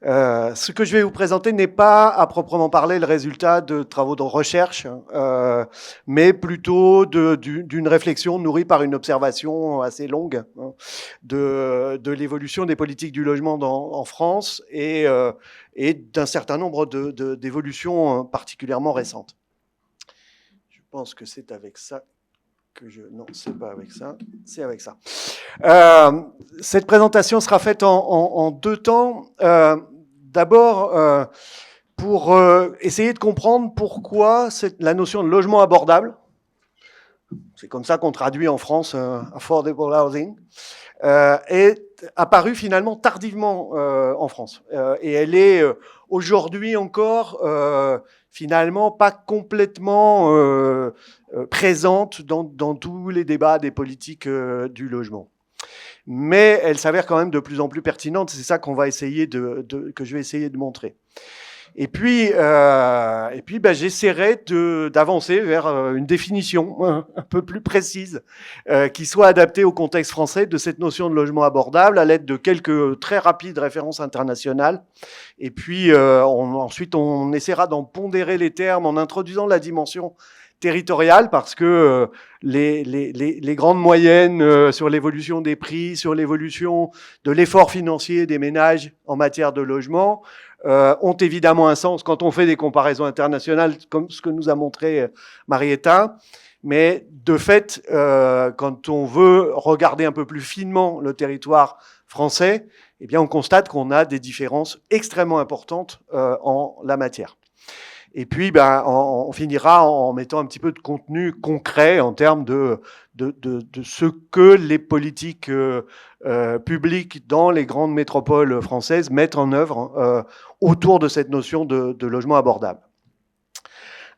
Ce que je vais vous présenter n'est pas à proprement parler le résultat de travaux de recherche, mais plutôt d'une réflexion nourrie par une observation assez longue, hein, de l'évolution des politiques du logement en France et d'un certain nombre d'évolutions particulièrement récentes. Je pense que c'est avec ça que je... Non, c'est pas avec ça, c'est avec ça. Cette présentation sera faite en deux temps. D'abord, pour essayer de comprendre pourquoi la notion de logement abordable, c'est comme ça qu'on traduit en France affordable housing, est apparue finalement tardivement en France. Et elle est aujourd'hui encore finalement pas complètement présente dans tous les débats des politiques du logement. Mais elle s'avère quand même de plus en plus pertinente. C'est ça qu'on va essayer que je vais essayer de montrer. Et puis j'essaierai d'avancer vers une définition un peu plus précise qui soit adaptée au contexte français de cette notion de logement abordable à l'aide de quelques très rapides références internationales. Et puis ensuite, on essaiera d'en pondérer les termes en introduisant la dimension territoriale parce que les grandes moyennes sur l'évolution des prix, sur l'évolution de l'effort financier des ménages en matière de logement ont évidemment un sens quand on fait des comparaisons internationales comme ce que nous a montré Marietta. Mais de fait, quand on veut regarder un peu plus finement le territoire français, eh bien, on constate qu'on a des différences extrêmement importantes en la matière. Et puis, on finira en mettant un petit peu de contenu concret en termes de ce que les politiques publiques dans les grandes métropoles françaises mettent en œuvre autour de cette notion de logement abordable.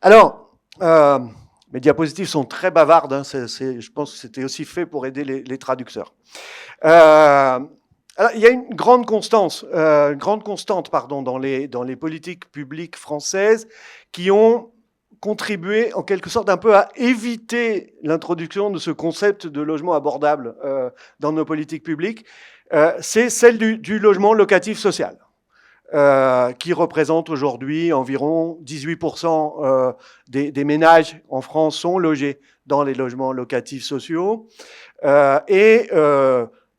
Alors, mes diapositives sont très bavardes. Hein, je pense que c'était aussi fait pour aider les traducteurs. Alors, il y a une grande constante dans les politiques publiques françaises qui ont contribué en quelque sorte un peu à éviter l'introduction de ce concept de logement abordable dans nos politiques publiques. C'est celle du logement locatif social, qui représente aujourd'hui environ 18% des ménages en France sont logés dans les logements locatifs sociaux.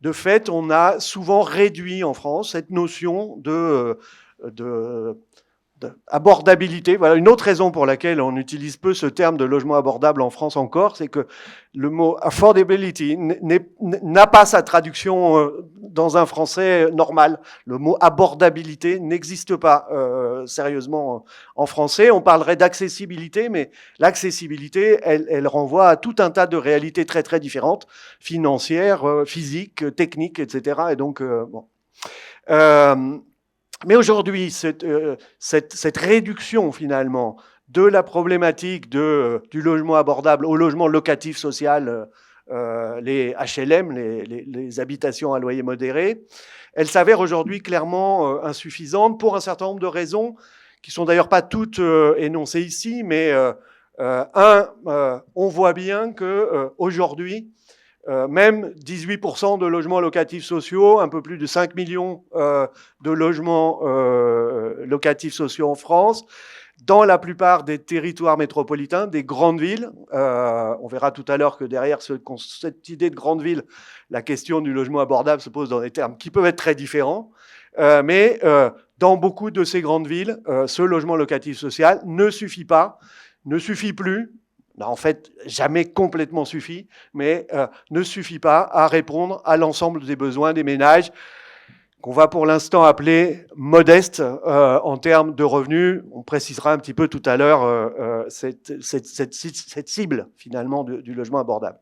De fait, on a souvent réduit en France cette notion d'abordabilité. Voilà une autre raison pour laquelle on utilise peu ce terme de logement abordable en France encore, c'est que le mot affordability n'a pas sa traduction dans un français normal. Le mot abordabilité n'existe pas sérieusement en français. On parlerait d'accessibilité, mais l'accessibilité, elle renvoie à tout un tas de réalités très très différentes, financières, physiques, techniques, etc. Et donc, bon. Mais aujourd'hui, cette réduction finalement de la problématique du logement abordable au logement locatif social, les HLM, les habitations à loyer modéré, elle s'avère aujourd'hui clairement insuffisante pour un certain nombre de raisons qui sont d'ailleurs pas toutes énoncées ici, mais on voit bien que aujourd'hui, même 18% de logements locatifs sociaux, un peu plus de 5 millions de logements locatifs sociaux en France, dans la plupart des territoires métropolitains, des grandes villes. On verra tout à l'heure que derrière cette idée de grande ville, la question du logement abordable se pose dans des termes qui peuvent être très différents. Mais dans beaucoup de ces grandes villes, ce logement locatif social ne suffit plus, n'a en fait jamais complètement suffi, mais ne suffit pas à répondre à l'ensemble des besoins des ménages qu'on va pour l'instant appeler modestes en termes de revenus. On précisera un petit peu tout à l'heure cette cible finalement du logement abordable.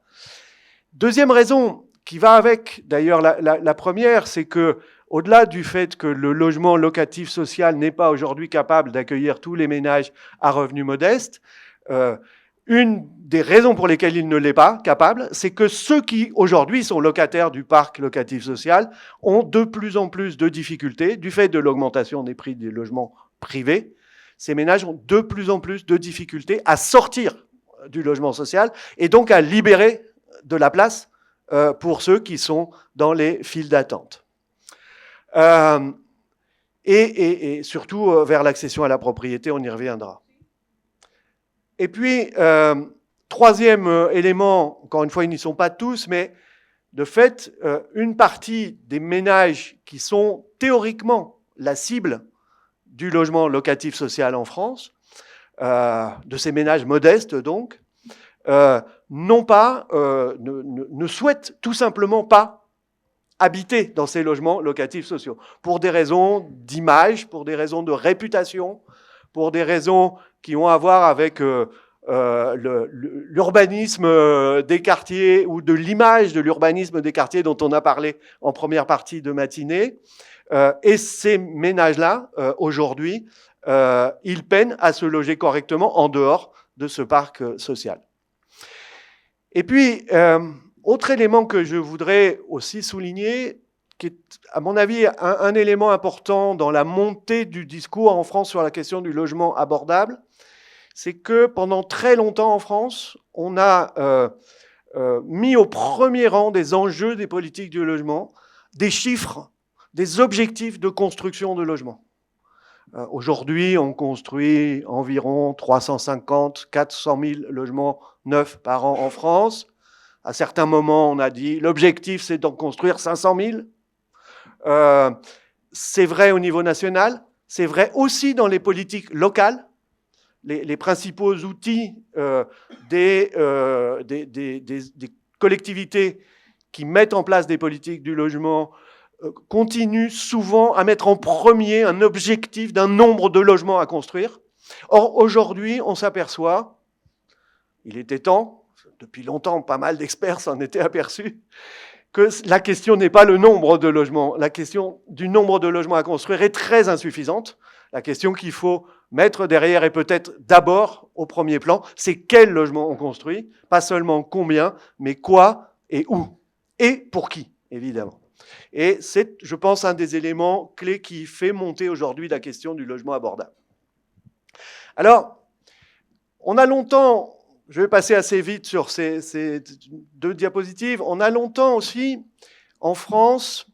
Deuxième raison qui va avec d'ailleurs la première, c'est que au-delà du fait que le logement locatif social n'est pas aujourd'hui capable d'accueillir tous les ménages à revenus modestes, une des raisons pour lesquelles il ne l'est pas capable, c'est que ceux qui, aujourd'hui, sont locataires du parc locatif social ont de plus en plus de difficultés du fait de l'augmentation des prix des logements privés. Ces ménages ont de plus en plus de difficultés à sortir du logement social et donc à libérer de la place pour ceux qui sont dans les files d'attente. et surtout vers l'accession à la propriété, on y reviendra. Et puis, troisième élément, encore une fois, ils n'y sont pas tous, mais de fait, une partie des ménages qui sont théoriquement la cible du logement locatif social en France, de ces ménages modestes donc, ne souhaitent tout simplement pas habiter dans ces logements locatifs sociaux, pour des raisons d'image, pour des raisons de réputation, pour des raisons qui ont à voir avec l'urbanisme des quartiers ou de l'image de l'urbanisme des quartiers dont on a parlé en première partie de matinée. Et ces ménages-là, aujourd'hui, ils peinent à se loger correctement en dehors de ce parc social. Et puis, autre élément que je voudrais aussi souligner, qui est, à mon avis, un élément important dans la montée du discours en France sur la question du logement abordable, c'est que pendant très longtemps en France, on a mis au premier rang des enjeux des politiques du logement des chiffres, des objectifs de construction de logements. Aujourd'hui, on construit environ 350-400 000 logements neufs par an en France. À certains moments, on a dit l'objectif, c'est d'en construire 500 000. C'est vrai au niveau national, c'est vrai aussi dans les politiques locales. Les principaux outils des collectivités qui mettent en place des politiques du logement continuent souvent à mettre en premier un objectif d'un nombre de logements à construire. Or, aujourd'hui, on s'aperçoit, il était temps, depuis longtemps, pas mal d'experts s'en étaient aperçus, que la question n'est pas le nombre de logements. La question du nombre de logements à construire est très insuffisante. La question qu'il faut mettre derrière et peut-être d'abord au premier plan, c'est quel logement on construit, pas seulement combien, mais quoi et où, et pour qui, évidemment. Et c'est, je pense, un des éléments clés qui fait monter aujourd'hui la question du logement abordable. Alors, on a longtemps, je vais passer assez vite sur ces deux diapositives, on a longtemps aussi, en France,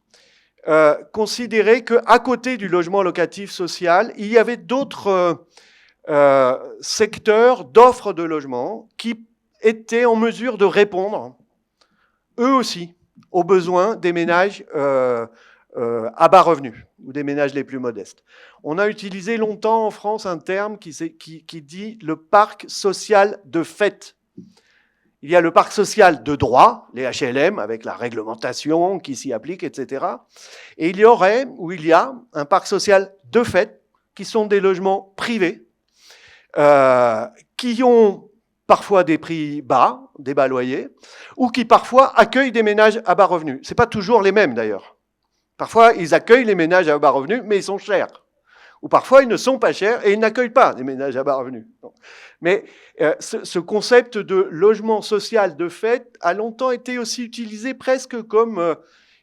considéré qu'à côté du logement locatif social, il y avait d'autres secteurs d'offres de logement qui étaient en mesure de répondre, eux aussi, aux besoins des ménages à bas revenus, ou des ménages les plus modestes. On a utilisé longtemps en France un terme qui dit le parc social de fait. Il y a le parc social de droit, les HLM, avec la réglementation qui s'y applique, etc. Et il y aurait, ou il y a, un parc social de fait, qui sont des logements privés, qui ont parfois des prix bas, des bas loyers, ou qui parfois accueillent des ménages à bas revenus. Ce n'est pas toujours les mêmes d'ailleurs. Parfois, ils accueillent les ménages à bas revenus, mais ils sont chers. Ou parfois, ils ne sont pas chers et ils n'accueillent pas les ménages à bas revenus. Mais ce concept de logement social de fait a longtemps été aussi utilisé presque comme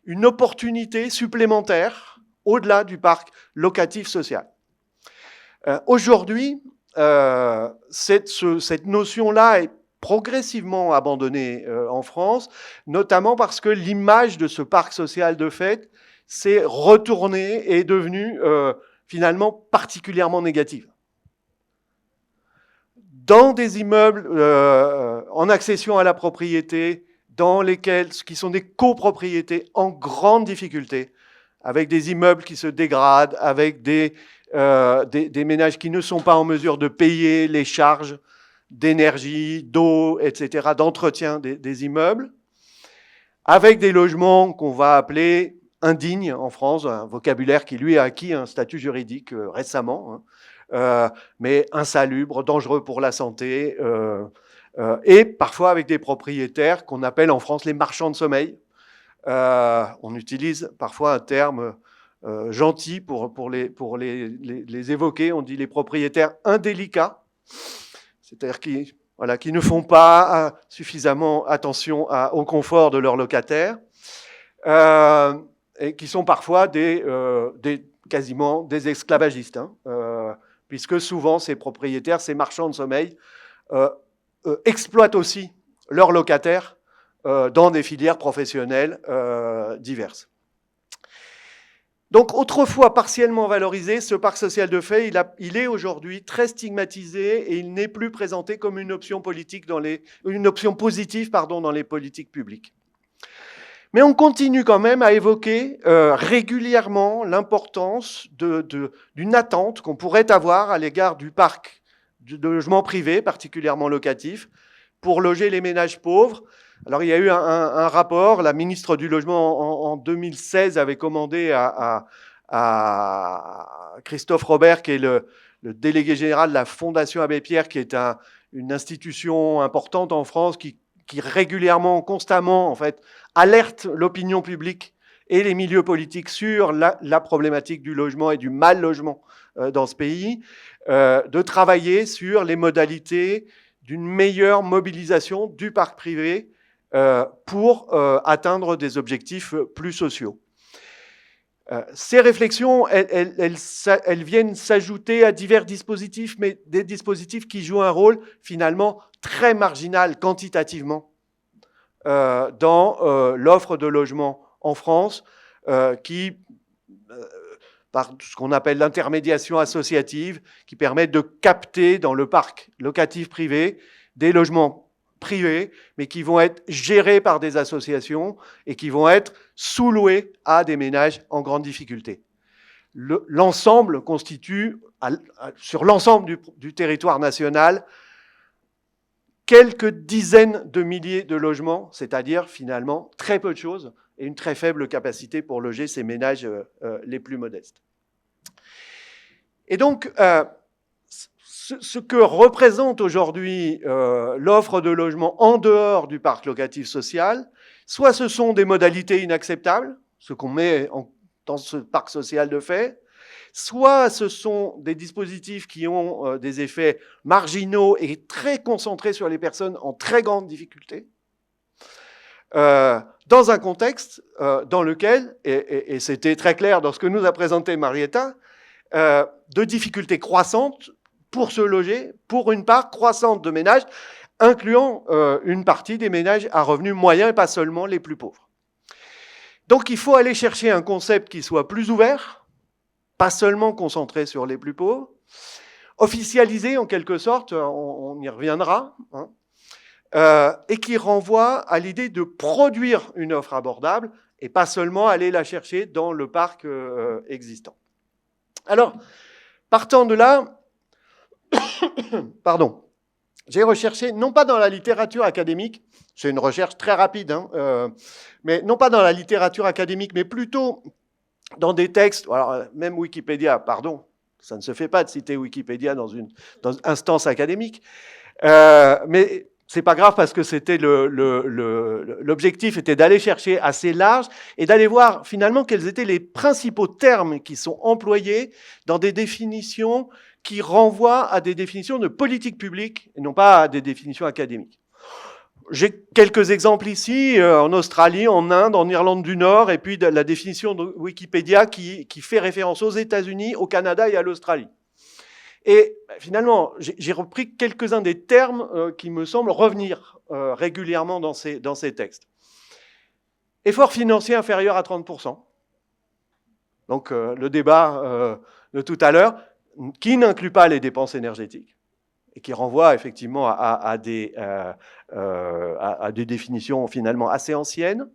une opportunité supplémentaire au-delà du parc locatif social. Aujourd'hui, cette notion-là est progressivement abandonnée en France, notamment parce que l'image de ce parc social de fait s'est retournée et est devenue finalement particulièrement négative. Dans des immeubles en accession à la propriété, dans lesquels, qui sont des copropriétés en grande difficulté, avec des immeubles qui se dégradent, avec des ménages qui ne sont pas en mesure de payer les charges d'énergie, d'eau, etc., d'entretien des immeubles, avec des logements qu'on va appeler indignes en France, un vocabulaire qui lui a acquis un statut juridique récemment, mais insalubre, dangereux pour la santé, et parfois avec des propriétaires qu'on appelle en France les marchands de sommeil. On utilise parfois un terme gentil pour les évoquer, on dit les propriétaires indélicats, c'est-à-dire qui ne font pas suffisamment attention au confort de leurs locataires, et qui sont parfois quasiment des esclavagistes, puisque souvent ces propriétaires, ces marchands de sommeil, exploitent aussi leurs Donc, autrefois partiellement valorisé, ce parc social de fait, il est aujourd'hui très stigmatisé et il n'est plus présenté comme une option politique une option positive, dans les politiques publiques. Mais on continue quand même à évoquer régulièrement l'importance d'une attente qu'on pourrait avoir à l'égard du parc de logements privés, particulièrement locatifs, pour loger les ménages pauvres. Alors, il y a eu un rapport, la ministre du Logement en 2016 avait commandé à Christophe Robert, qui est le délégué général de la Fondation Abbé Pierre, qui est une institution importante en France, qui régulièrement, constamment, en fait, alerte l'opinion publique et les milieux politiques sur la problématique du logement et du mal logement dans ce pays, de travailler sur les modalités d'une meilleure mobilisation du parc privé pour atteindre des objectifs plus sociaux. Ces réflexions, elles viennent s'ajouter à divers dispositifs, mais des dispositifs qui jouent un rôle finalement très marginal quantitativement dans l'offre de logement en France, qui, par ce qu'on appelle l'intermédiation associative, qui permet de capter dans le parc locatif privé des logements privés, mais qui vont être gérés par des associations et qui vont être sous-loués à des ménages en grande difficulté. L'ensemble constitue, sur l'ensemble du territoire national, quelques dizaines de milliers de logements, c'est-à-dire finalement très peu de choses et une très faible capacité pour loger ces ménages les plus modestes. Et donc, ce que représente aujourd'hui l'offre de logement en dehors du parc locatif social, soit ce sont des modalités inacceptables, ce qu'on met dans ce parc social de fait, soit ce sont des dispositifs qui ont des effets marginaux et très concentrés sur les personnes en très grande difficulté, dans un contexte dans lequel, et c'était très clair dans ce que nous a présenté Marietta, de difficultés croissantes pour se loger, pour une part croissante de ménages, incluant une partie des ménages à revenus moyens et pas seulement les plus pauvres. Donc il faut aller chercher un concept qui soit plus ouvert, pas seulement concentré sur les plus pauvres, officialisé en quelque sorte, on y reviendra, et qui renvoie à l'idée de produire une offre abordable et pas seulement aller la chercher dans le parc existant. Alors, partant de là, pardon, j'ai recherché, non pas dans la littérature académique, c'est une recherche très rapide, mais non pas dans la littérature académique, mais plutôt dans des textes, alors même Wikipédia, pardon, ça ne se fait pas de citer Wikipédia dans une instance académique, mais c'est pas grave parce que c'était l'objectif était d'aller chercher assez large et d'aller voir finalement quels étaient les principaux termes qui sont employés dans des définitions qui renvoient à des définitions de politique publique et non pas à des définitions académiques. J'ai quelques exemples ici, en Australie, en Inde, en Irlande du Nord, et puis de la définition de Wikipédia qui fait référence aux États-Unis, au Canada et à l'Australie. Et finalement, j'ai repris quelques-uns des termes qui me semblent revenir régulièrement dans ces textes. Effort financier inférieur à 30%. Donc le débat de tout à l'heure, qui n'inclut pas les dépenses énergétiques et qui renvoie effectivement à des définitions finalement assez anciennes.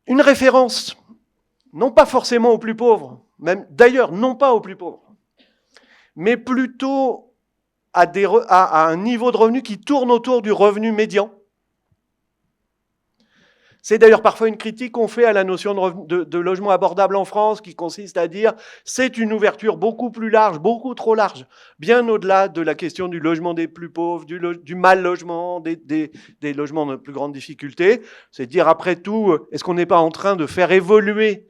Une référence, non pas forcément aux plus pauvres, même d'ailleurs non pas aux plus pauvres, mais plutôt à un niveau de revenu qui tourne autour du revenu médian. C'est d'ailleurs parfois une critique qu'on fait à la notion de logement abordable en France, qui consiste à dire c'est une ouverture beaucoup plus large, beaucoup trop large, bien au-delà de la question du logement des plus pauvres, du mal logement, des logements de plus grande difficulté. C'est dire après tout, est-ce qu'on n'est pas en train de faire évoluer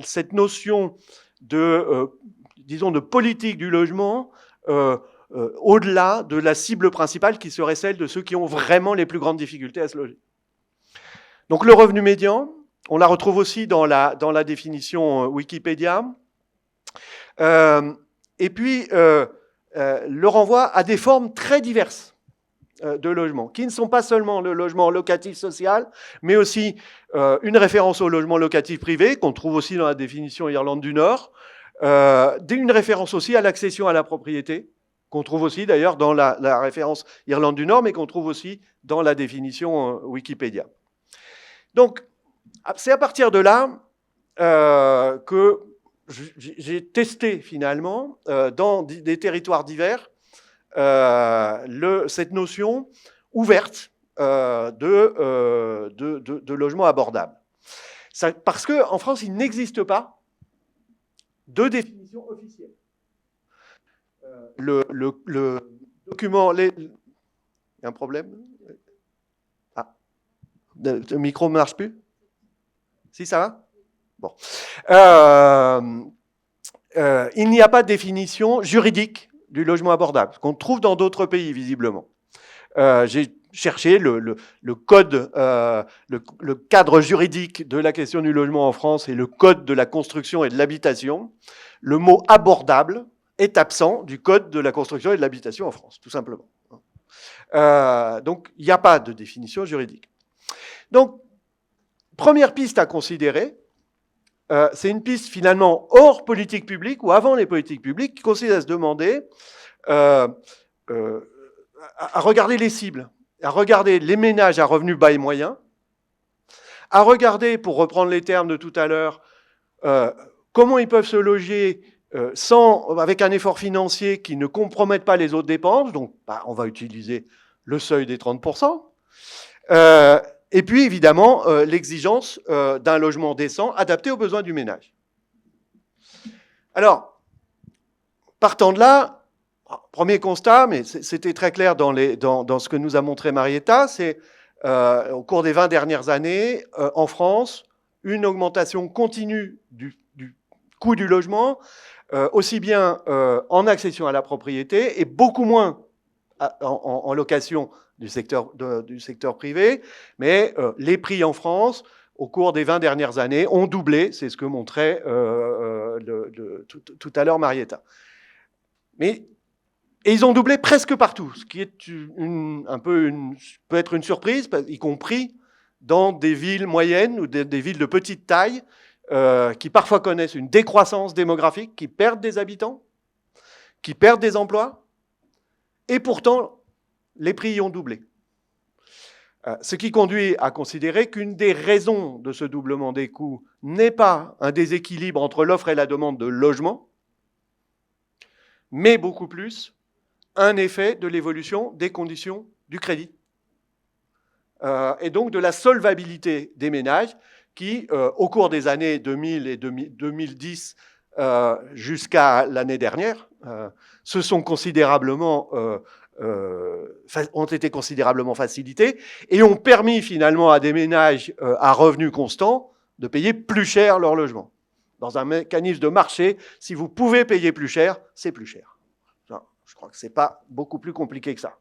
cette notion de politique du logement au-delà de la cible principale qui serait celle de ceux qui ont vraiment les plus grandes difficultés à se loger. Donc le revenu médian, on la retrouve aussi dans la définition Wikipédia. Et puis le renvoi à des formes très diverses. de logement, qui ne sont pas seulement le logement locatif social, mais aussi une référence au logement locatif privé, qu'on trouve aussi dans la définition Irlande du Nord, une référence aussi à l'accession à la propriété, qu'on trouve aussi d'ailleurs dans la référence Irlande du Nord, mais qu'on trouve aussi dans la définition Wikipédia. Donc, c'est à partir de là que j'ai testé finalement, dans des territoires divers, cette notion ouverte de logement abordable. Parce qu'en France, il n'existe pas de définition officielle. Le document... Il y a un problème? Ah, le micro ne marche plus? Si, ça va? Bon. Il n'y a pas de définition juridique du logement abordable, qu'on trouve dans d'autres pays, visiblement. J'ai cherché le code, le cadre juridique de la question du logement en France et le code de la construction et de l'habitation. Le mot abordable est absent du code de la construction et de l'habitation en France, tout simplement. Donc, il n'y a pas de définition juridique. Donc, première piste à considérer, c'est une piste finalement hors politique publique ou avant les politiques publiques qui consiste à se demander, à regarder les cibles, à regarder les ménages à revenus bas et moyens, à regarder, pour reprendre les termes de tout à l'heure, comment ils peuvent se loger avec un effort financier qui ne compromette pas les autres dépenses. Donc, on va utiliser le seuil des 30%. Et puis, évidemment, l'exigence d'un logement décent adapté aux besoins du ménage. Alors, partant de là, premier constat, mais c'était très clair dans ce que nous a montré Marietta, c'est au cours des 20 dernières années, en France, une augmentation continue du coût du logement, aussi bien en accession à la propriété et beaucoup moins en location du secteur privé, mais les prix en France, au cours des 20 dernières années, ont doublé, c'est ce que montrait tout à l'heure Marietta. Et ils ont doublé presque partout, ce qui est peut être une surprise, y compris dans des villes moyennes ou des villes de petite taille, qui parfois connaissent une décroissance démographique, qui perdent des habitants, qui perdent des emplois, et pourtant, les prix y ont doublé. Ce qui conduit à considérer qu'une des raisons de ce doublement des coûts n'est pas un déséquilibre entre l'offre et la demande de logement, mais beaucoup plus un effet de l'évolution des conditions du crédit. Et donc de la solvabilité des ménages qui, au cours des années 2000 et 2010 jusqu'à l'année dernière, ont été considérablement facilités et ont permis finalement à des ménages à revenus constants de payer plus cher leur logement. Dans un mécanisme de marché, si vous pouvez payer plus cher, c'est plus cher. Je crois que ce n'est pas beaucoup plus compliqué que ça.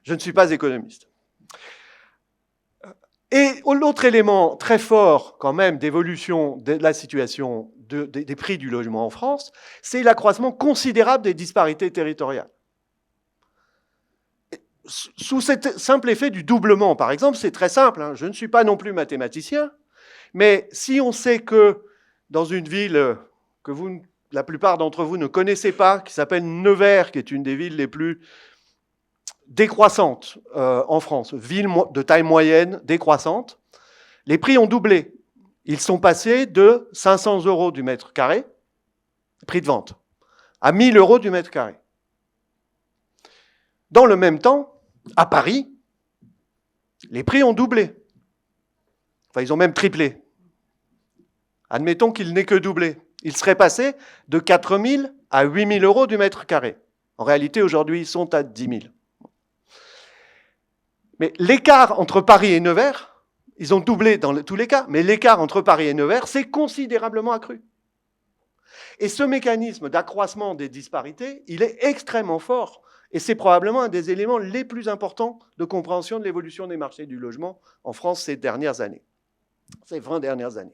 Je ne suis pas économiste. Et l'autre élément très fort quand même d'évolution de la situation des prix du logement en France, c'est l'accroissement considérable des disparités territoriales. Sous cet simple effet du doublement, par exemple, c'est très simple, hein, je ne suis pas non plus mathématicien, mais si on sait que dans une ville que la plupart d'entre vous ne connaissez pas, qui s'appelle Nevers, qui est une des villes les plus décroissantes en France, ville de taille moyenne, décroissante, les prix ont doublé. Ils sont passés de 500 € du mètre carré, prix de vente, à 1000 € du mètre carré. Dans le même temps, à Paris, les prix ont doublé. Enfin, ils ont même triplé. Admettons qu'il n'ait que doublé. Ils seraient passés de 4 000 à 8 000 € du mètre carré. En réalité, aujourd'hui, ils sont à 10 000. Mais l'écart entre Paris et Nevers, ils ont doublé dans tous les cas, mais l'écart entre Paris et Nevers s'est considérablement accru. Et ce mécanisme d'accroissement des disparités, il est extrêmement fort. Et c'est probablement un des éléments les plus importants de compréhension de l'évolution des marchés du logement en France ces 20 dernières années.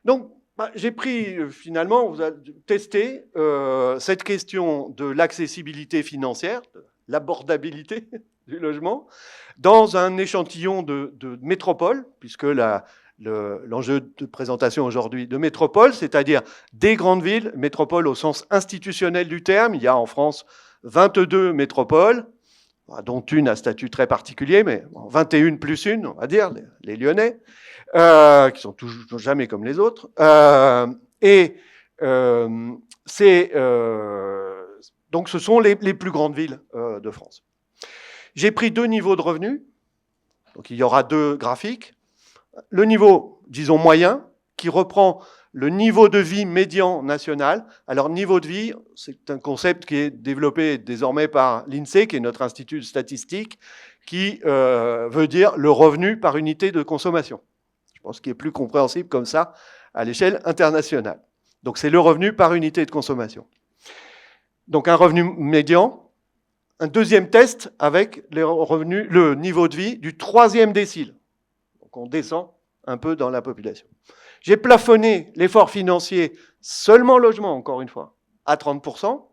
Donc, j'ai finalement testé cette question de l'accessibilité financière, l'abordabilité du logement, dans un échantillon de métropoles, puisque l'enjeu de présentation aujourd'hui de métropole, c'est-à-dire des grandes villes, métropoles au sens institutionnel du terme. Il y a en France 22 métropoles, dont une à statut très particulier, mais 21 plus une, on va dire, les Lyonnais, qui sont toujours jamais comme les autres. Donc ce sont les plus grandes villes de France. J'ai pris 2 niveaux de revenus, donc il y aura 2 graphiques. Le niveau, disons, moyen, qui reprend le niveau de vie médian national. Alors, niveau de vie, c'est un concept qui est développé désormais par l'INSEE, qui est notre institut de statistique, qui veut dire le revenu par unité de consommation. Je pense qu'il est plus compréhensible comme ça à l'échelle internationale. Donc, c'est le revenu par unité de consommation. Donc, un revenu médian. Un deuxième test avec les revenus, le niveau de vie du 3e décile. Donc, on descend un peu dans la population. J'ai plafonné l'effort financier seulement logement, encore une fois, à 30%.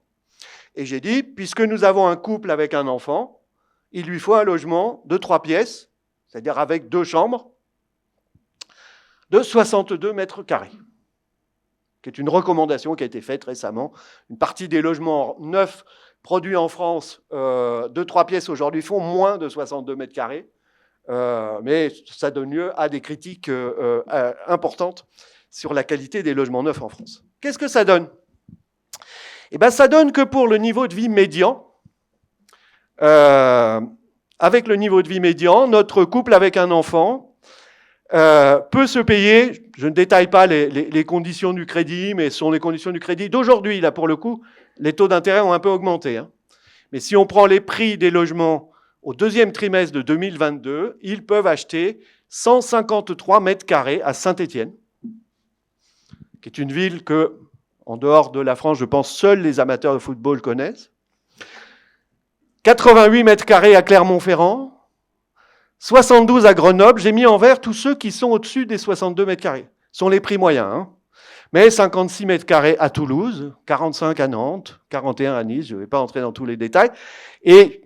Et j'ai dit, puisque nous avons un couple avec un enfant, il lui faut un logement de 3 pièces, c'est-à-dire avec 2 chambres, de 62 mètres carrés, qui est une recommandation qui a été faite récemment. Une partie des logements neufs produits en France de 3 pièces aujourd'hui font moins de 62 mètres carrés. Mais ça donne lieu à des critiques importantes sur la qualité des logements neufs en France. Qu'est-ce que ça donne? Eh bien, ça donne que pour le niveau de vie médian, avec le niveau de vie médian, notre couple avec un enfant peut se payer, je ne détaille pas les conditions du crédit, mais ce sont les conditions du crédit d'aujourd'hui. Là, pour le coup, les taux d'intérêt ont un peu augmenté. Hein. Mais si on prend les prix des logements au 2e trimestre de 2022, ils peuvent acheter 153 mètres carrés à Saint-Étienne, qui est une ville que, en dehors de la France, je pense, seuls les amateurs de football connaissent. 88 mètres carrés à Clermont-Ferrand, 72 à Grenoble. J'ai mis en vert tous ceux qui sont au-dessus des 62 mètres carrés. Ce sont les prix moyens. Hein. Mais 56 mètres carrés à Toulouse, 45 à Nantes, 41 à Nice. Je ne vais pas entrer dans tous les détails. Et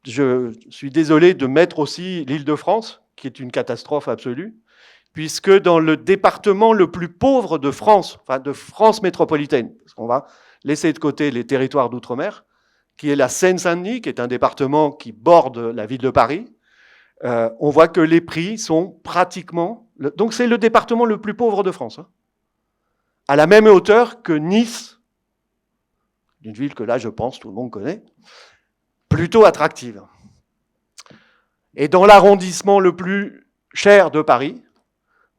je suis désolé de mettre aussi l'Île-de-France, qui est une catastrophe absolue, puisque dans le département le plus pauvre de France, enfin de France métropolitaine, parce qu'on va laisser de côté les territoires d'outre-mer, qui est la Seine-Saint-Denis, qui est un département qui borde la ville de Paris, on voit que les prix sont pratiquement... Donc c'est le département le plus pauvre de France, hein, à la même hauteur que Nice, une ville que là, je pense, tout le monde connaît, plutôt attractive. Et dans l'arrondissement le plus cher de Paris,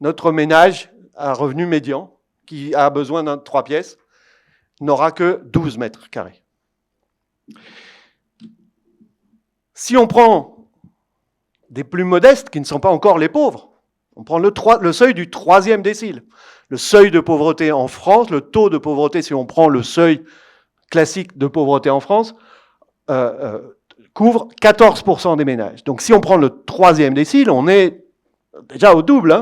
notre ménage à revenu médian, qui a besoin d'un 3 pièces, n'aura que 12 mètres carrés. Si on prend des plus modestes, qui ne sont pas encore les pauvres, on prend le seuil du 3e décile. Le seuil de pauvreté en France, le taux de pauvreté, si on prend le seuil classique de pauvreté en France, couvre 14% des ménages. Donc si on prend le 3e décile, on est déjà au double.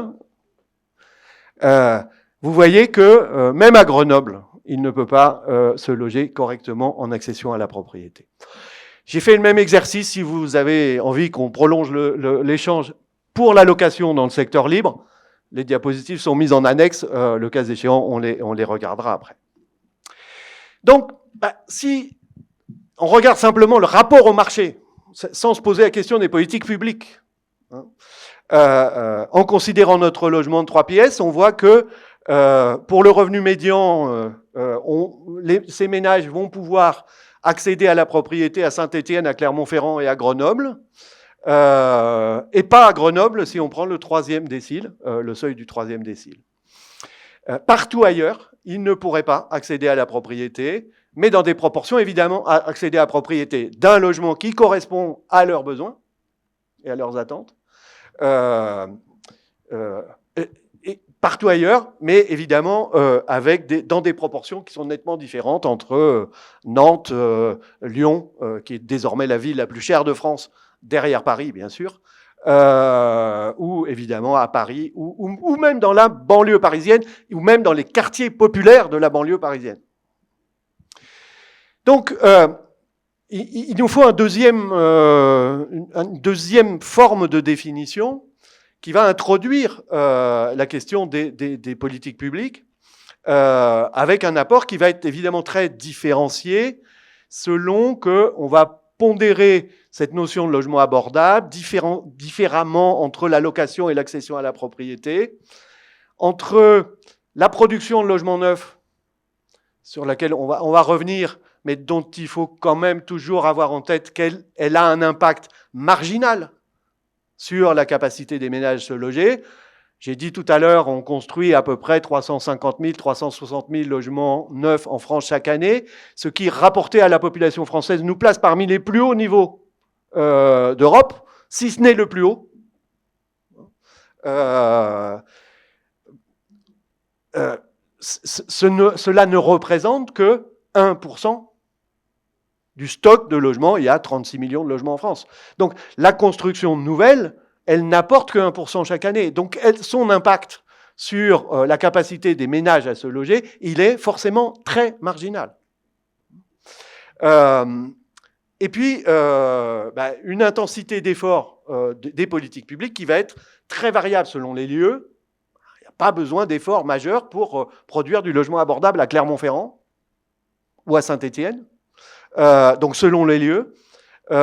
Hein. Vous voyez que même à Grenoble, il ne peut pas se loger correctement en accession à la propriété. J'ai fait le même exercice si vous avez envie qu'on prolonge l'échange pour la location dans le secteur libre. Les diapositives sont mises en annexe. Le cas échéant, on les regardera après. Donc, si on regarde simplement le rapport au marché, sans se poser la question des politiques publiques, hein, en considérant notre logement de 3 pièces, on voit que pour le revenu médian, ces ménages vont pouvoir accéder à la propriété à Saint-Étienne, à Clermont-Ferrand et à Grenoble, et pas à Grenoble si on prend le 3e décile, le seuil du 3e décile. Partout ailleurs, ils ne pourraient pas accéder à la propriété, mais dans des proportions, évidemment, à accéder à la propriété d'un logement qui correspond à leurs besoins et à leurs attentes, et partout ailleurs, mais évidemment dans des proportions qui sont nettement différentes entre Nantes, Lyon, qui est désormais la ville la plus chère de France, derrière Paris, bien sûr, ou évidemment à Paris, ou même dans la banlieue parisienne, ou même dans les quartiers populaires de la banlieue parisienne. Donc, il nous faut une deuxième forme de définition qui va introduire la question des politiques publiques, avec un apport qui va être évidemment très différencié selon qu'on va pondérer cette notion de logement abordable différemment entre la location et l'accession à la propriété, entre la production de logements neufs, sur laquelle on va revenir, mais dont il faut quand même toujours avoir en tête qu'elle a un impact marginal sur la capacité des ménages de se loger. J'ai dit tout à l'heure, on construit à peu près 350 000, 360 000 logements neufs en France chaque année, ce qui, rapporté à la population française, nous place parmi les plus hauts niveaux d'Europe, si ce n'est le plus haut. Cela ne représente que 1% du stock de logements. Il y a 36 millions de logements en France. Donc la construction nouvelle, elle n'apporte que 1% chaque année. Donc son impact sur la capacité des ménages à se loger, il est forcément très marginal. Et puis, une intensité d'effort des politiques publiques qui va être très variable selon les lieux. Il n'y a pas besoin d'efforts majeurs pour produire du logement abordable à Clermont-Ferrand ou à Saint-Étienne. Donc selon les lieux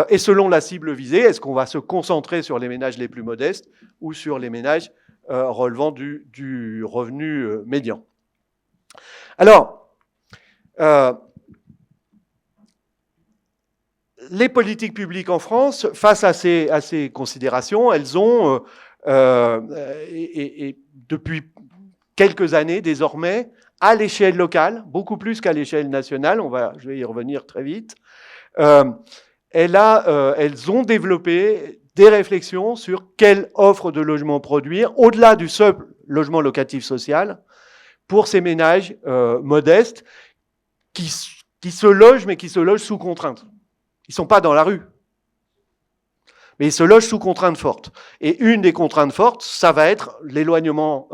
et selon la cible visée, est-ce qu'on va se concentrer sur les ménages les plus modestes ou sur les ménages relevant du revenu médian. Alors, les politiques publiques en France, face à ces considérations, elles ont, et depuis quelques années désormais, à l'échelle locale, beaucoup plus qu'à l'échelle nationale, je vais y revenir très vite, elles ont développé des réflexions sur quelle offre de logement produire, au-delà du seul logement locatif social, pour ces ménages modestes qui se logent, mais qui se logent sous contrainte. Ils ne sont pas dans la rue, mais ils se logent sous contrainte forte. Et une des contraintes fortes, ça va être l'éloignement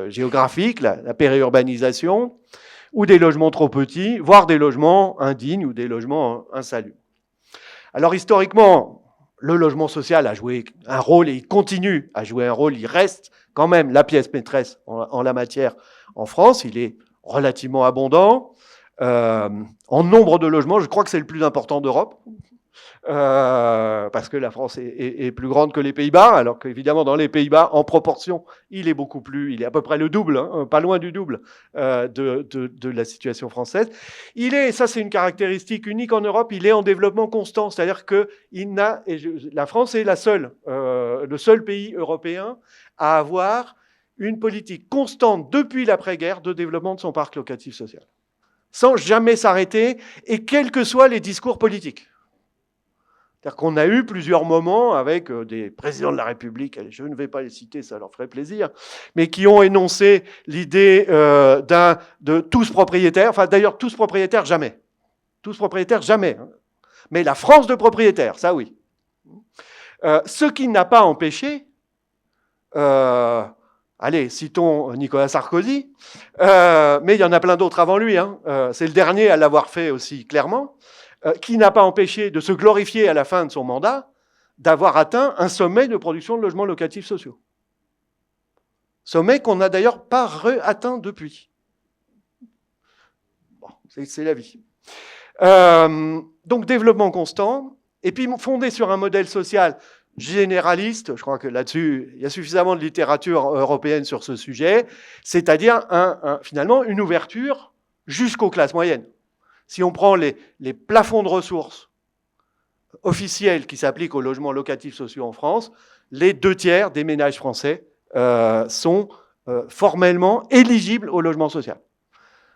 géographique, la périurbanisation, ou des logements trop petits, voire des logements indignes ou des logements insalubres. Alors historiquement, le logement social a joué un rôle et il continue à jouer un rôle, il reste quand même la pièce maîtresse en la matière en France, il est relativement abondant. En nombre de logements, je crois que c'est le plus important d'Europe. Parce que la France est plus grande que les Pays-Bas, alors qu'évidemment dans les Pays-Bas, en proportion, il est à peu près le double, hein, pas loin du double de la situation française. Ça c'est une caractéristique unique en Europe, il est en développement constant, c'est-à-dire que la France est le seul pays européen à avoir une politique constante depuis l'après-guerre de développement de son parc locatif social, sans jamais s'arrêter, et quels que soient les discours politiques. C'est-à-dire qu'on a eu plusieurs moments avec des présidents de la République, je ne vais pas les citer, ça leur ferait plaisir, mais qui ont énoncé l'idée de tous propriétaires, enfin d'ailleurs tous propriétaires jamais. Tous propriétaires jamais. Hein. Mais la France de propriétaires, ça oui. Ce qui n'a pas empêché, allez, citons Nicolas Sarkozy, mais il y en a plein d'autres avant lui, hein, c'est le dernier à l'avoir fait aussi clairement, qui n'a pas empêché de se glorifier à la fin de son mandat d'avoir atteint un sommet de production de logements locatifs sociaux. Sommet qu'on n'a d'ailleurs pas atteint depuis. Bon, c'est la vie. Donc développement constant, et puis fondé sur un modèle social généraliste, je crois que là-dessus, il y a suffisamment de littérature européenne sur ce sujet, c'est-à-dire finalement une ouverture jusqu'aux classes moyennes. Si on prend les plafonds de ressources officiels qui s'appliquent aux logements locatifs sociaux en France, les 2/3 des ménages français sont formellement éligibles au logement social.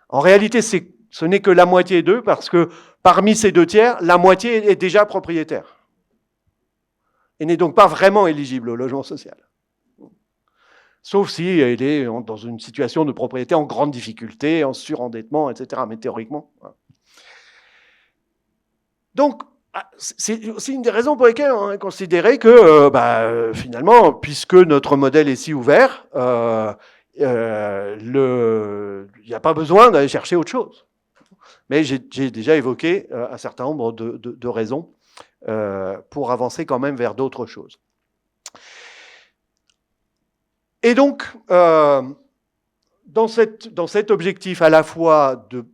En réalité, ce n'est que la moitié d'eux, parce que parmi ces 2/3, la moitié est déjà propriétaire et n'est donc pas vraiment éligible au logement social. Sauf si elle est dans une situation de propriété en grande difficulté, en surendettement, etc. Mais théoriquement... Voilà. Donc, c'est aussi une des raisons pour lesquelles on a considéré que, finalement, puisque notre modèle est si ouvert, il n'y a pas besoin d'aller chercher autre chose. Mais j'ai déjà évoqué un certain nombre de raisons pour avancer quand même vers d'autres choses. Et donc, dans cet objectif à la fois de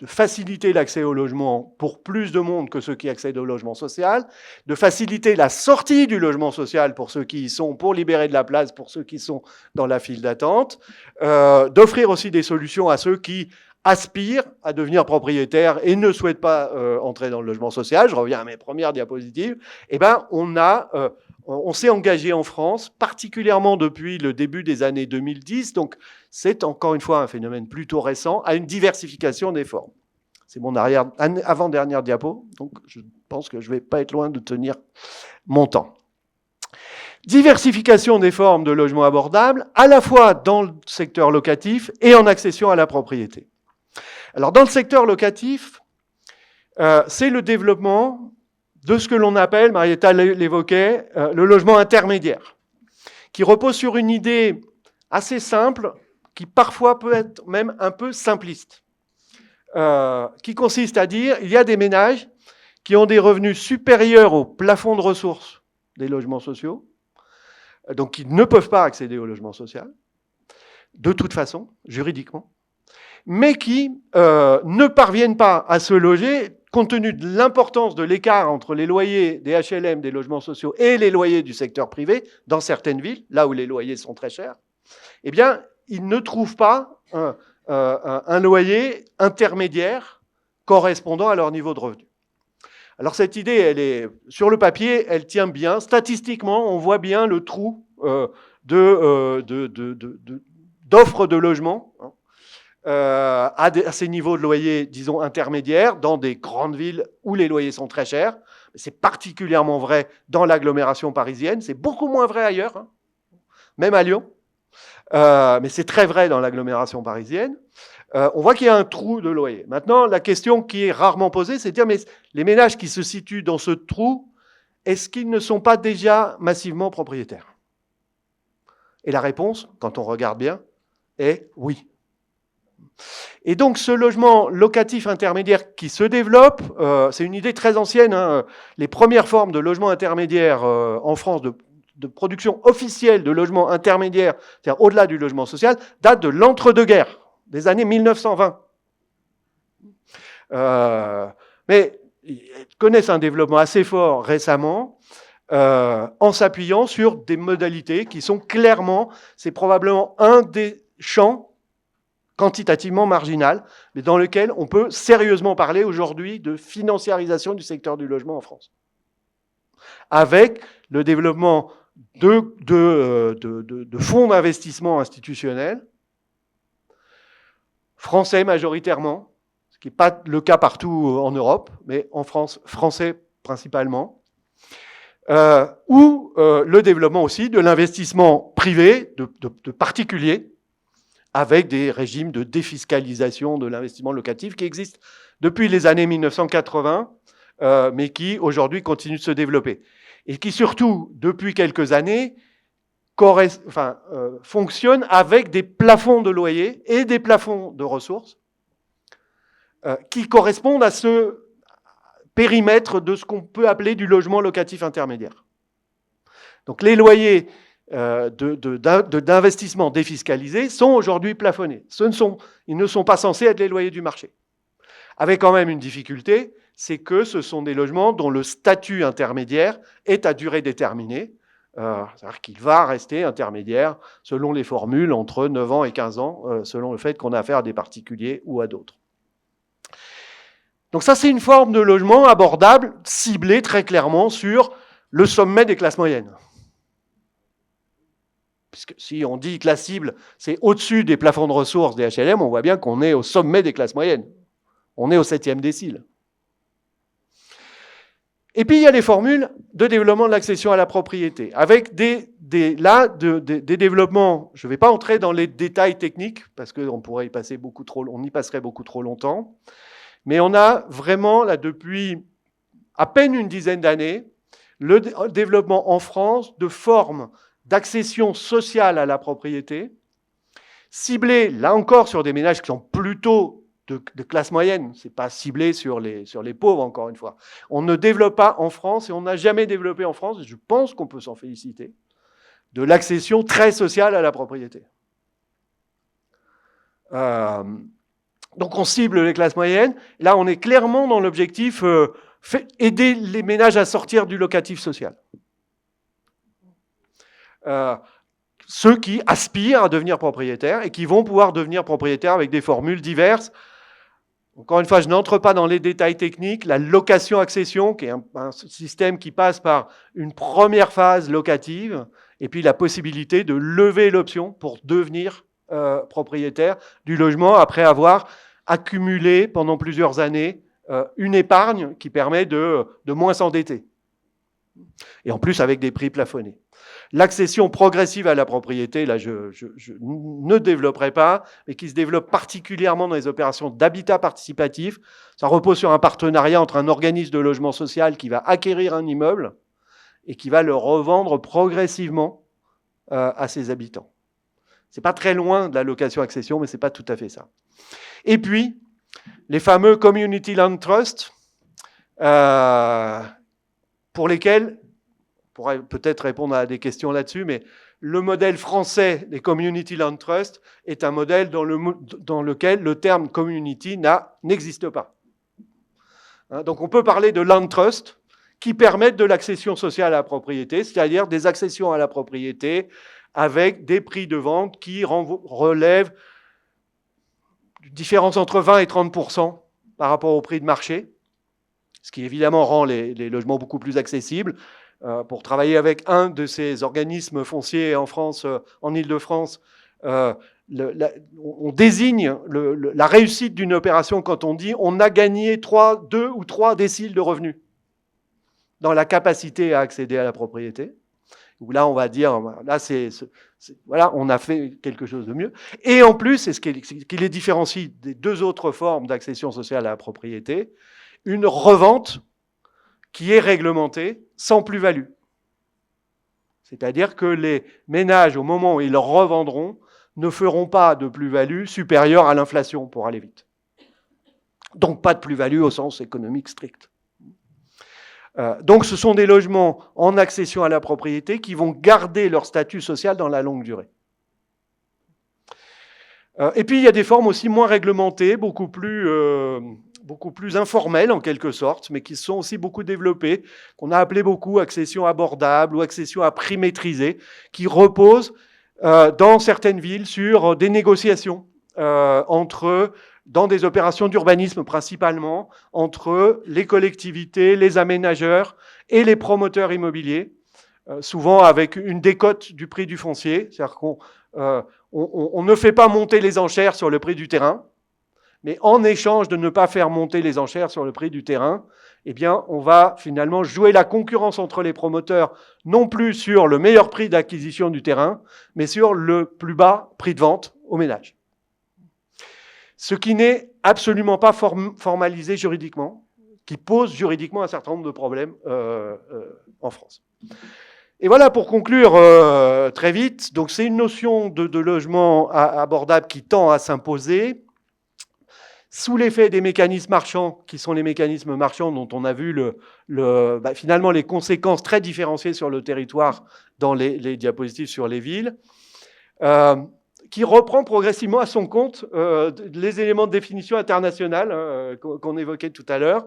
faciliter l'accès au logement pour plus de monde que ceux qui accèdent au logement social, de faciliter la sortie du logement social pour ceux qui y sont, pour libérer de la place pour ceux qui sont dans la file d'attente, d'offrir aussi des solutions à ceux qui aspirent à devenir propriétaires et ne souhaitent pas entrer dans le logement social. Je reviens à mes premières diapositives. Eh ben, on s'est engagé en France, particulièrement depuis le début des années 2010, donc c'est encore une fois un phénomène plutôt récent, à une diversification des formes. C'est mon avant-dernière diapo, donc je pense que je ne vais pas être loin de tenir mon temps. Diversification des formes de logement abordable, à la fois dans le secteur locatif et en accession à la propriété. Alors dans le secteur locatif, c'est le développement de ce que l'on appelle, Marietta l'évoquait, le logement intermédiaire, qui repose sur une idée assez simple, qui parfois peut être même un peu simpliste, qui consiste à dire il y a des ménages qui ont des revenus supérieurs au plafond de ressources des logements sociaux, donc qui ne peuvent pas accéder au logement social, de toute façon, juridiquement, mais qui ne parviennent pas à se loger compte tenu de l'importance de l'écart entre les loyers des HLM, des logements sociaux, et les loyers du secteur privé, dans certaines villes, là où les loyers sont très chers, eh bien, ils ne trouvent pas un loyer intermédiaire correspondant à leur niveau de revenu. Alors cette idée, elle est sur le papier, elle tient bien. Statistiquement, on voit bien le trou d'offres de logement à ces niveaux de loyer, disons, intermédiaires, dans des grandes villes où les loyers sont très chers. C'est particulièrement vrai dans l'agglomération parisienne. C'est beaucoup moins vrai ailleurs, hein, même à Lyon. Mais c'est très vrai dans l'agglomération parisienne. On voit qu'il y a un trou de loyer. Maintenant, la question qui est rarement posée, c'est de dire, mais les ménages qui se situent dans ce trou, est-ce qu'ils ne sont pas déjà massivement propriétaires? Et la réponse, quand on regarde bien, est oui. Et donc, ce logement locatif intermédiaire qui se développe, c'est une idée très ancienne, hein. Les premières formes de logement intermédiaire en France, de production officielle de logement intermédiaire, c'est-à-dire au-delà du logement social, datent de l'entre-deux-guerres, des années 1920. Mais ils connaissent un développement assez fort récemment, en s'appuyant sur des modalités qui sont clairement, c'est probablement un des champs quantitativement marginal, mais dans lequel on peut sérieusement parler aujourd'hui de financiarisation du secteur du logement en France. Avec le développement de fonds d'investissement institutionnels, français majoritairement, ce qui n'est pas le cas partout en Europe, mais en France, français principalement, ou le développement aussi de l'investissement privé, de particuliers, avec des régimes de défiscalisation de l'investissement locatif qui existent depuis les années 1980, mais qui aujourd'hui continuent de se développer. Et qui surtout, depuis quelques années, fonctionnent avec des plafonds de loyer et des plafonds de ressources qui correspondent à ce périmètre de ce qu'on peut appeler du logement locatif intermédiaire. Donc les loyers d'investissement défiscalisés sont aujourd'hui plafonnés. Ils ne sont pas censés être les loyers du marché. Avec quand même une difficulté, c'est que ce sont des logements dont le statut intermédiaire est à durée déterminée. C'est-à-dire qu'il va rester intermédiaire selon les formules entre 9 ans et 15 ans, selon le fait qu'on a affaire à des particuliers ou à d'autres. Donc ça, c'est une forme de logement abordable, ciblée très clairement sur le sommet des classes moyennes. Puisque si on dit que la cible, c'est au-dessus des plafonds de ressources des HLM, on voit bien qu'on est au sommet des classes moyennes. On est au 7e décile. Et puis, il y a les formules de développement de l'accession à la propriété, avec des développements, je ne vais pas entrer dans les détails techniques, parce qu'on pourrait y passer on y passerait beaucoup trop longtemps, mais on a vraiment, là, depuis à peine une dizaine d'années, le développement en France de formes d'accession sociale à la propriété, ciblée, là encore, sur des ménages qui sont plutôt de classe moyenne. C'est pas ciblé sur les pauvres, encore une fois. On ne développe pas en France, et on n'a jamais développé en France, et je pense qu'on peut s'en féliciter, de l'accession très sociale à la propriété. Donc on cible les classes moyennes. Là, on est clairement dans l'objectif aider les ménages à sortir du locatif social. Ceux qui aspirent à devenir propriétaires et qui vont pouvoir devenir propriétaires avec des formules diverses. Encore une fois, je n'entre pas dans les détails techniques. La location-accession, qui est un système qui passe par une première phase locative, et puis la possibilité de lever l'option pour devenir propriétaire du logement après avoir accumulé pendant plusieurs années une épargne qui permet de moins s'endetter. Et en plus avec des prix plafonnés. L'accession progressive à la propriété, là je ne développerai pas, mais qui se développe particulièrement dans les opérations d'habitat participatif. Ça repose sur un partenariat entre un organisme de logement social qui va acquérir un immeuble et qui va le revendre progressivement à ses habitants. C'est pas très loin de la location-accession, mais c'est pas tout à fait ça. Et puis, les fameux Community Land Trust, pour lesquels, on pourrait peut-être répondre à des questions là-dessus, mais le modèle français des Community Land Trust est un modèle dans lequel le terme community n'existe pas. Donc on peut parler de Land Trust qui permettent de l'accession sociale à la propriété, c'est-à-dire des accessions à la propriété avec des prix de vente qui relèvent une différence entre 20 et 30% par rapport au prix de marché, ce qui évidemment rend les logements beaucoup plus accessibles. Pour travailler avec un de ces organismes fonciers en France, en Île-de-France, on désigne la réussite d'une opération quand on dit on a gagné 2 ou 3 déciles de revenus dans la capacité à accéder à la propriété. Où là, on va dire, là, voilà, on a fait quelque chose de mieux. Et en plus, c'est ce qui les différencie des 2 autres formes d'accession sociale à la propriété, une revente qui est réglementée sans plus-value. C'est-à-dire que les ménages, au moment où ils revendront, ne feront pas de plus-value supérieure à l'inflation, pour aller vite. Donc pas de plus-value au sens économique strict. Donc ce sont des logements en accession à la propriété qui vont garder leur statut social dans la longue durée. Et puis il y a des formes aussi moins réglementées, beaucoup plus informelles en quelque sorte, mais qui sont aussi beaucoup développées, qu'on a appelé beaucoup accession abordable ou accession à prix maîtrisé, qui reposent dans certaines villes sur des négociations dans des opérations d'urbanisme principalement, entre les collectivités, les aménageurs et les promoteurs immobiliers, souvent avec une décote du prix du foncier, c'est-à-dire qu'on ne fait pas monter les enchères sur le prix du terrain, mais en échange de ne pas faire monter les enchères sur le prix du terrain, eh bien, on va finalement jouer la concurrence entre les promoteurs, non plus sur le meilleur prix d'acquisition du terrain, mais sur le plus bas prix de vente au ménage. Ce qui n'est absolument pas formalisé juridiquement, qui pose juridiquement un certain nombre de problèmes en France. Et voilà, pour conclure très vite, donc c'est une notion de logement abordable qui tend à s'imposer, sous l'effet des mécanismes marchands, qui sont les mécanismes marchands dont on a vu finalement les conséquences très différenciées sur le territoire dans les diapositives sur les villes, qui reprend progressivement à son compte les éléments de définition internationale qu'on évoquait tout à l'heure,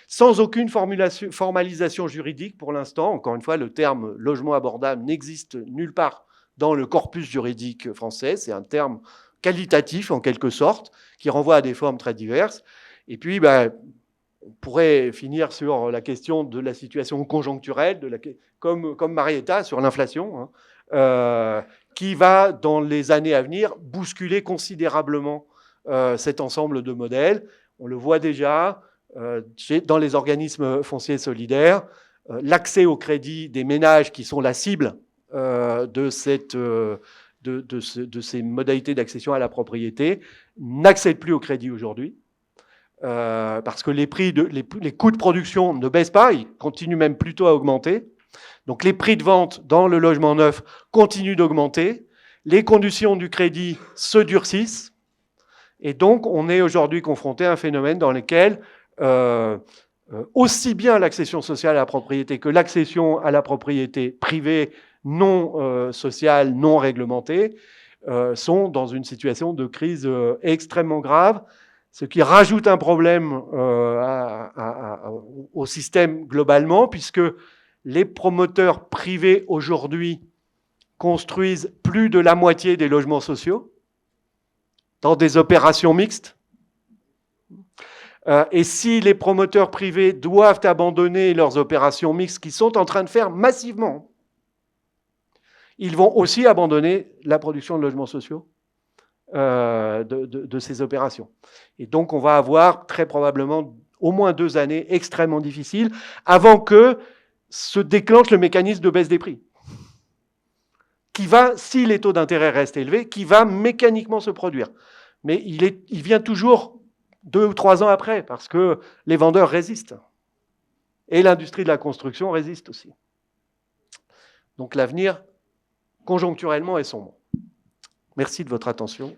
sans aucune formalisation juridique pour l'instant. Encore une fois, le terme logement abordable n'existe nulle part dans le corpus juridique français. C'est un terme qualitatif, en quelque sorte, qui renvoie à des formes très diverses. Et puis, on pourrait finir sur la question de la situation conjoncturelle, comme Marietta sur l'inflation, qui va, dans les années à venir, bousculer considérablement cet ensemble de modèles. On le voit déjà dans les organismes fonciers solidaires, l'accès au crédit des ménages qui sont la cible de ces modalités d'accession à la propriété n'accèdent plus au crédit aujourd'hui. Parce que les coûts de production ne baissent pas, ils continuent même plutôt à augmenter. Donc les prix de vente dans le logement neuf continuent d'augmenter, les conditions du crédit se durcissent, Et donc, on est aujourd'hui confronté à un phénomène dans lequel aussi bien l'accession sociale à la propriété que l'accession à la propriété privée non sociale, non réglementée, sont dans une situation de crise extrêmement grave, ce qui rajoute un problème au système globalement, puisque les promoteurs privés aujourd'hui construisent plus de la moitié des logements sociaux dans des opérations mixtes. Et si les promoteurs privés doivent abandonner leurs opérations mixtes qu'ils sont en train de faire massivement, ils vont aussi abandonner la production de logements sociaux de ces opérations. Et donc, on va avoir très probablement au moins 2 années extrêmement difficiles avant que se déclenche le mécanisme de baisse des prix, qui va, si les taux d'intérêt restent élevés, qui va mécaniquement se produire. Mais il vient toujours 2 ou 3 ans après, parce que les vendeurs résistent. Et l'industrie de la construction résiste aussi. Donc l'avenir, conjoncturellement, est sombre. Merci de votre attention.